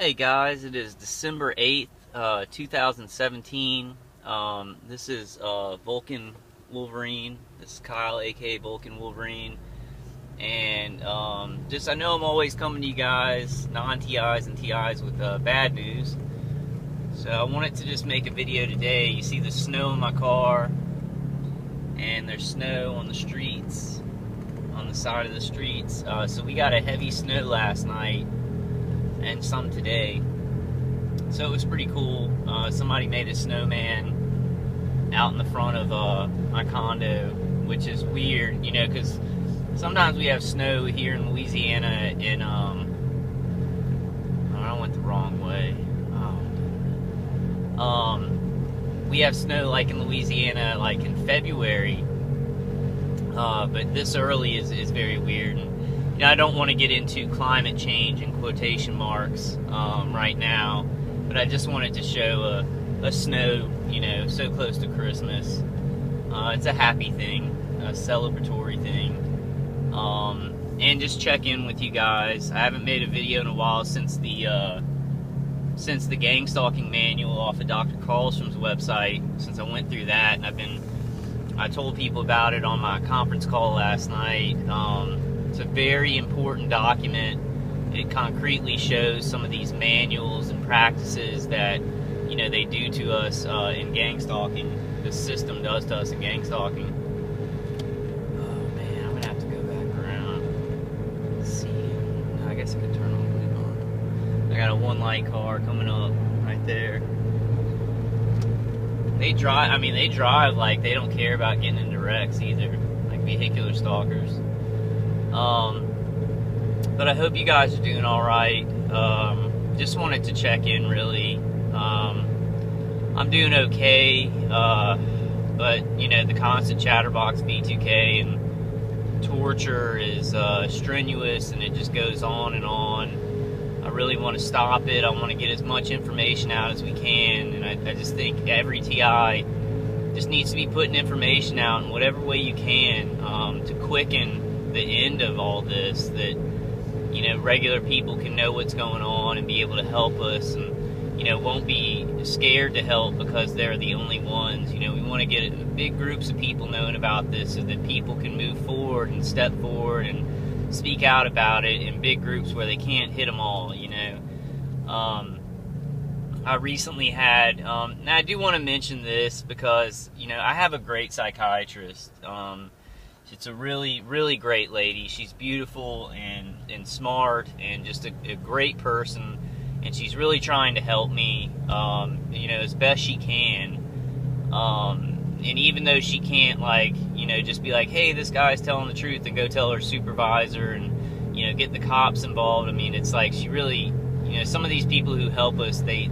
Hey guys, it is December 8th, 2017. This is Vulcan Wolverine. This is Kyle, aka Vulcan Wolverine. And I know I'm always coming to you guys, non-TIs and TIs, with bad news. So I wanted to just make a video today. You see the snow in my car, and there's snow on the streets, on the side of the streets. So we got a heavy snow last night and some today, so it was pretty cool. Somebody made a snowman out in the front of my condo, which is weird, you know, because sometimes we have snow here in Louisiana in I went the wrong way. We have snow like in Louisiana like in February, but this early is very weird. And, you know, I don't want to get into climate change in quotation marks right now, but I just wanted to show a snow, you know, so close to Christmas. It's a happy thing, a celebratory thing, and just check in with you guys. I haven't made a video in a while since the gang stalking manual off of Dr. Carlstrom's website, since I went through that, and I told people about it on my conference call last night. It's a very important document. It concretely shows some of these manuals and practices that, you know, they do to us in gang stalking. The system does to us in gang stalking. Oh man, I'm gonna have to go back around. Let's see. I guess I could turn on the on. I got a one-light car coming up right there. They drive. I mean, they drive like they don't care about getting into wrecks either, like vehicular stalkers. But I hope you guys are doing all right. Just wanted to check in, really. I'm doing okay, but you know, the constant chatterbox B2K and torture is strenuous, and it just goes on and on. I really want to stop it. I want to get as much information out as we can, and I just think every TI just needs to be putting information out in whatever way you can to quicken the end of all this, that, you know, regular people can know what's going on and be able to help us, and, you know, won't be scared to help because they're the only ones. You know, we want to get big groups of people knowing about this so that people can move forward and step forward and speak out about it in big groups where they can't hit them all, you know. I recently had, now I do want to mention this because, you know, I have a great psychiatrist. She's a really, really great lady. She's beautiful and smart and just a great person, and she's really trying to help me, you know, as best she can. And even though she can't, like, you know, just be like, hey, this guy's telling the truth, and go tell her supervisor and, you know, get the cops involved. I mean, it's like she really, you know, some of these people who help us, they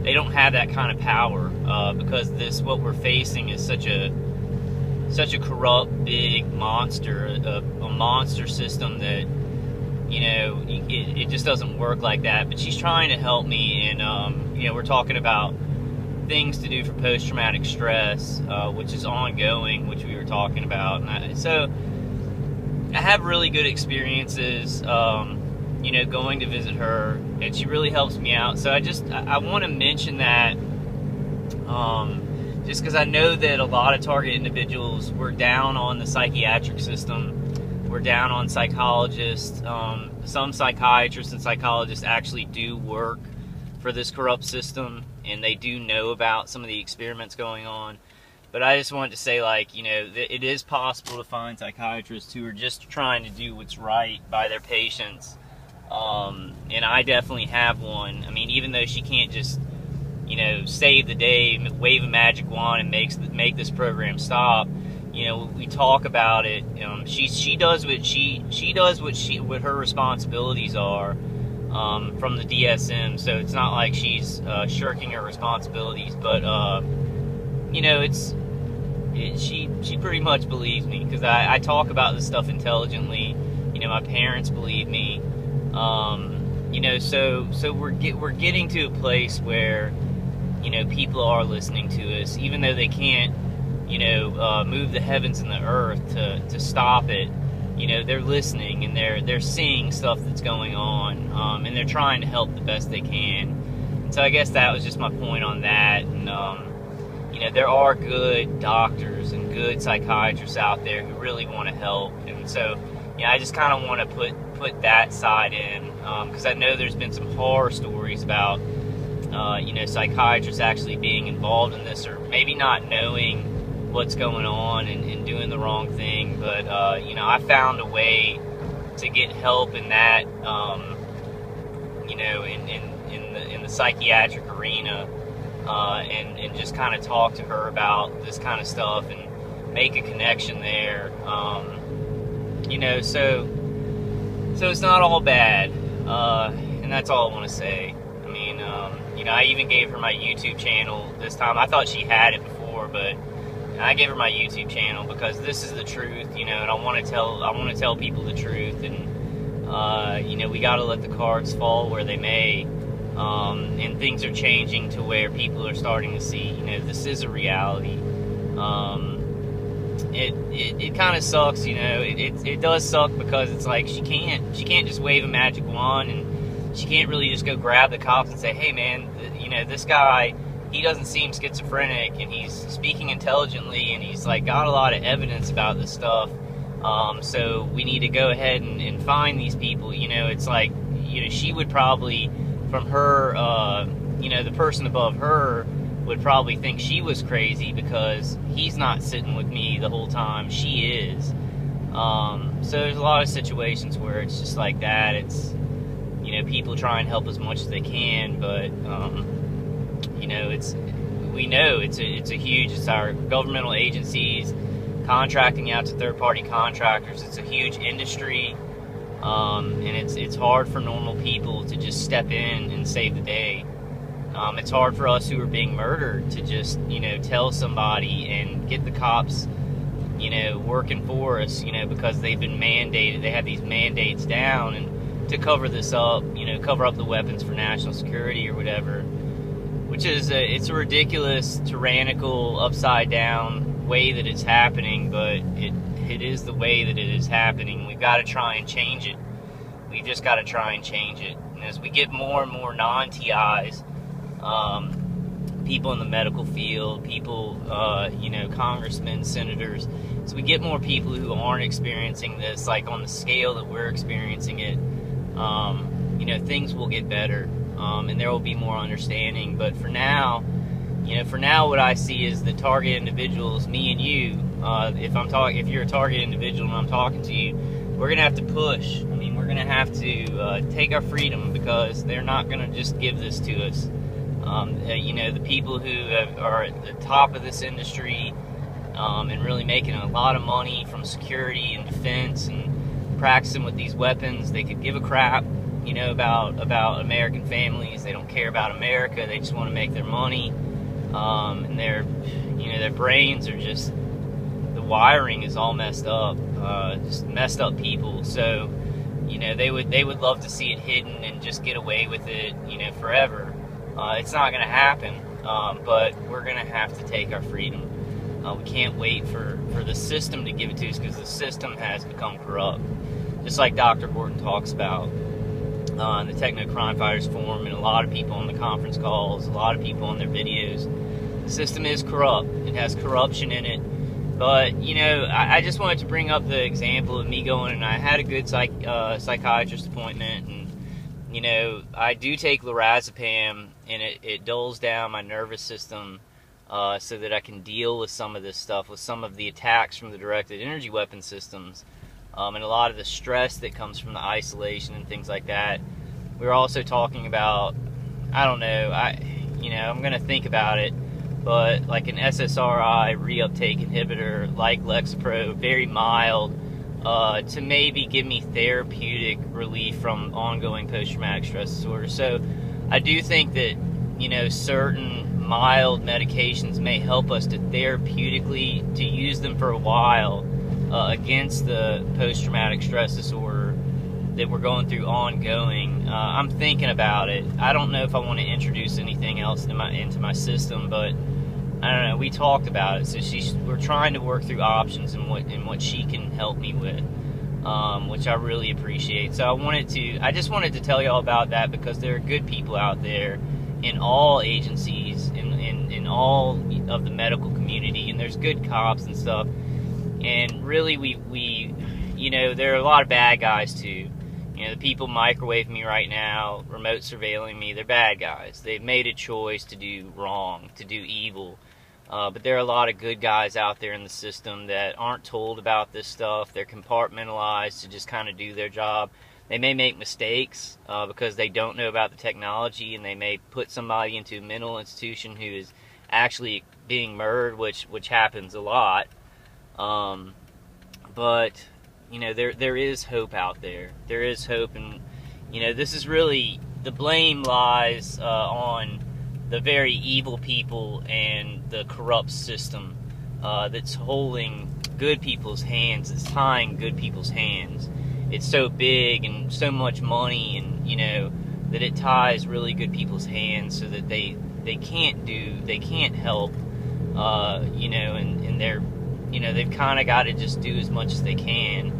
don't have that kind of power, because what we're facing is such a corrupt, big monster, a monster system that, you know, it just doesn't work like that. But she's trying to help me, and, you know, we're talking about things to do for post-traumatic stress, which is ongoing, which we were talking about. And so I have really good experiences, you know, going to visit her, and she really helps me out. So I want to mention that, just because I know that a lot of target individuals, we're down on the psychiatric system, we're down on psychologists. Some psychiatrists and psychologists actually do work for this corrupt system, and they do know about some of the experiments going on. But I just wanted to say, like, you know, it is possible to find psychiatrists who are just trying to do what's right by their patients. And I definitely have one. I mean, even though she can't just, you know, save the day, wave a magic wand and make this program stop. You know, we talk about it. She does what her responsibilities are from the DSM. So it's not like she's shirking her responsibilities. But you know, she pretty much believes me, because I talk about this stuff intelligently. You know, my parents believe me. You know, so we're getting to a place where, you know, people are listening to us, even though they can't, you know, move the heavens and the earth to stop it. you know, they're listening and they're seeing stuff that's going on, and they're trying to help the best they can. And so I guess that was just my point on that. And you know, there are good doctors and good psychiatrists out there who really want to help. And so, you know, I just kind of want to put that side in, because I know there's been some horror stories about you know, psychiatrists actually being involved in this, or maybe not knowing what's going on and doing the wrong thing. But you know, I found a way to get help in that, you know, in the psychiatric arena, and just kind of talk to her about this kind of stuff and make a connection there. You know, so it's not all bad, and that's all I want to say. I mean, you know, I even gave her my YouTube channel this time. I thought she had it before, but I gave her my YouTube channel because this is the truth, you know, and I want to tell people the truth. And you know, we got to let the cards fall where they may, and things are changing to where people are starting to see, you know, this is a reality. It kind of sucks, you know. It does suck because it's like she can't just wave a magic wand, and she can't really just go grab the cops and say, hey man, you know, this guy, he doesn't seem schizophrenic and he's speaking intelligently and he's like got a lot of evidence about this stuff, so we need to go ahead and find these people. You know, it's like, you know, she would probably, from her, you know, the person above her would probably think she was crazy because he's not sitting with me the whole time, she is. So there's a lot of situations where it's just like that. It's, you know, people try and help as much as they can, but you know, it's our governmental agencies contracting out to third-party contractors. It's a huge industry, and it's hard for normal people to just step in and save the day. It's hard for us who are being murdered to just, you know, tell somebody and get the cops, you know, working for us, you know, because they've been mandated. They have these mandates down, and to cover this up, you know, cover up the weapons for national security or whatever, which is it's a ridiculous, tyrannical, upside down way that it's happening, but it is the way that it is happening. We've got to try and change it. We've just got to try and change it. And as we get more and more non-TIs, people in the medical field, people, you know, congressmen, senators, as we get more people who aren't experiencing this, like on the scale that we're experiencing it, you know, things will get better, and there will be more understanding. But for now, you know, what I see is the target individuals, me and you. If you're a target individual and I'm talking to you, we're gonna have to push. I mean, we're gonna have to take our freedom, because they're not gonna just give this to us. You know, the people who are at the top of this industry, and really making a lot of money from security and defense and practicing with these weapons, they could give a crap, you know, about American families. They don't care about America. They just want to make their money, and their brains are just, the wiring is all messed up, just messed up people. So, you know, they would love to see it hidden and just get away with it, you know, forever. It's not going to happen, but we're going to have to take our freedom. We can't wait for the system to give it to us, because the system has become corrupt. Just like Dr. Horton talks about in the Techno Crime Fighters Forum, and a lot of people on the conference calls, a lot of people on their videos. The system is corrupt. It has corruption in it. But, you know, I just wanted to bring up the example of me going, and I had a good psychiatrist appointment, and, you know, I do take lorazepam, and it dulls down my nervous system, so that I can deal with some of this stuff, with some of the attacks from the directed energy weapon systems, and a lot of the stress that comes from the isolation and things like that. We were also talking about, I don't know, I'm going to think about it, but like an SSRI reuptake inhibitor like Lexapro, very mild, to maybe give me therapeutic relief from ongoing post-traumatic stress disorder. So I do think that, you know, certain mild medications may help us to therapeutically, to use them for a while, against the post-traumatic stress disorder that we're going through ongoing. I'm thinking about it. I don't know if I want to introduce anything else into my system, but I don't know. We talked about it, so we're trying to work through options and what she can help me with. which I really appreciate. So I just wanted to tell y'all about that, because there are good people out there in all agencies, in all of the medical community, and there's good cops and stuff. And really, we there are a lot of bad guys too. The people microwaving me right now, remote surveilling me, they're bad guys. They've made a choice to do wrong, to do evil. But there are a lot of good guys out there in the system that aren't told about this stuff. They're compartmentalized to just kind of do their job. They may make mistakes because they don't know about the technology, and they may put somebody into a mental institution who is actually being murdered, which happens a lot. But there is hope out there. There is hope, and this is really, the blame lies on the very evil people and the corrupt system that's holding good people's hands. It's tying good people's hands. It's so big and so much money, and that it ties really good people's hands so that they can't help, and they're they've kind of got to just do as much as they can.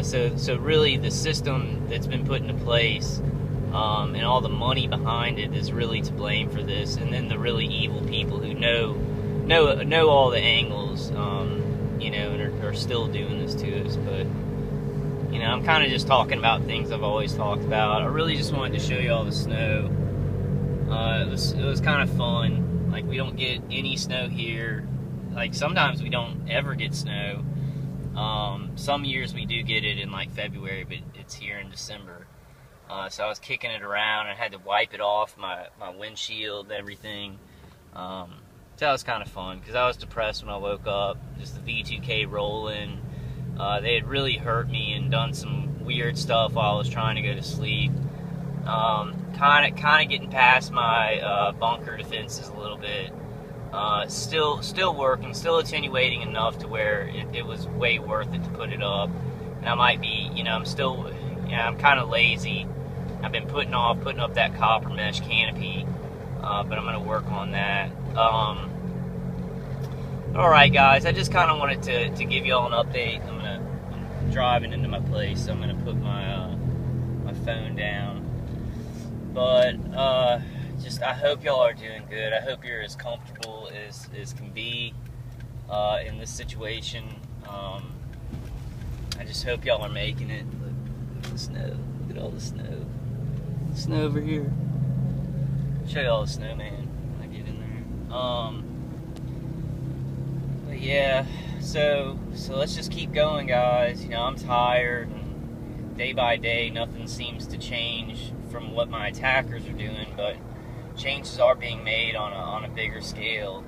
So really, the system that's been put into place, and all the money behind it, is really to blame for this. And then the really evil people who know all the angles, and are still doing this to us. But I'm kind of just talking about things I've always talked about. I really just wanted to show you all the snow. It was kind of fun. Like, we don't get any snow here. Like, sometimes we don't ever get snow. Some years we do get it in like February, but it's here in December. So I was kicking it around and had to wipe it off my windshield and everything. So that was kind of fun, because I was depressed when I woke up. Just the V2K rolling. They had really hurt me and done some weird stuff while I was trying to go to sleep. Kind of getting past my bunker defenses a little bit. Still working, still attenuating enough to where it was way worth it to put it up. And I might be, I'm kind of lazy. I've been putting up that copper mesh canopy, but I'm going to work on that. Alright guys, I just kind of wanted to give you all an update. I'm driving into my place, so I'm going to put my phone down. But, I hope y'all are doing good. I hope you're as comfortable as can be in this situation. I just hope y'all are making it. Look at the snow. Look at all the snow. Snow over here. I'll show you all the snow, man, when I get in there. But yeah, so let's just keep going, guys. I'm tired, and day by day nothing seems to change from what my attackers are doing, but changes are being made on a bigger scale.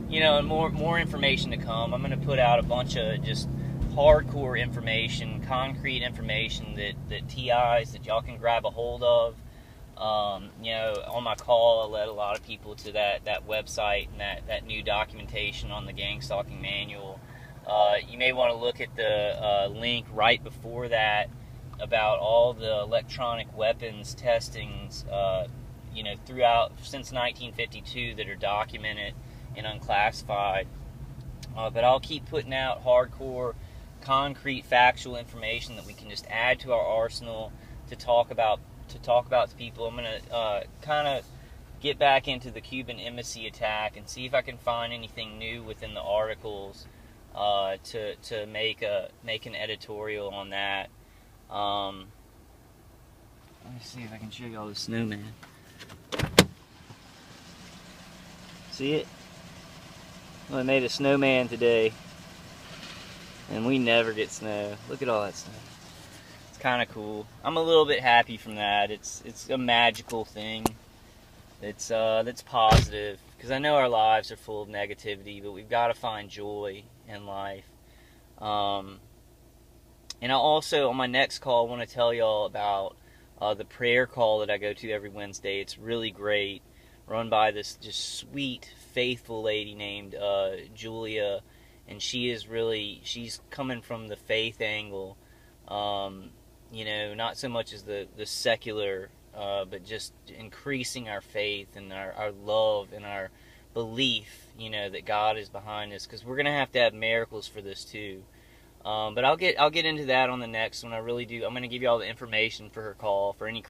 And more information to come. I'm going to put out a bunch of just hardcore information, concrete information that TIs that y'all can grab a hold of. On my call, I led a lot of people to that website and that new documentation on the gang stalking manual. You may want to look at the link right before that about all the electronic weapons testings, throughout since 1952 that are documented and unclassified. But I'll keep putting out hardcore, concrete, factual information that we can just add to our arsenal to talk about to people. I'm gonna kind of get back into the Cuban embassy attack and see if I can find anything new within the articles to make an editorial on that. Let me see if I can show you all the snowman. See it? Well, I made a snowman today, and we never get snow. Look at all that snow. It's kind of cool. I'm a little bit happy from that. It's a magical thing. It's that's positive, because I know our lives are full of negativity, but we've got to find joy in life. And I also, on my next call, want to tell y'all about the prayer call that I go to every Wednesday. It's really great, run by this just sweet, faithful lady named Julia, and she's coming from the faith angle, not so much as the secular, but just increasing our faith and our love and our belief, that God is behind this, because we're going to have miracles for this too. But I'll get into that on the next one. I really do. I'm going to give you all the information for her call for any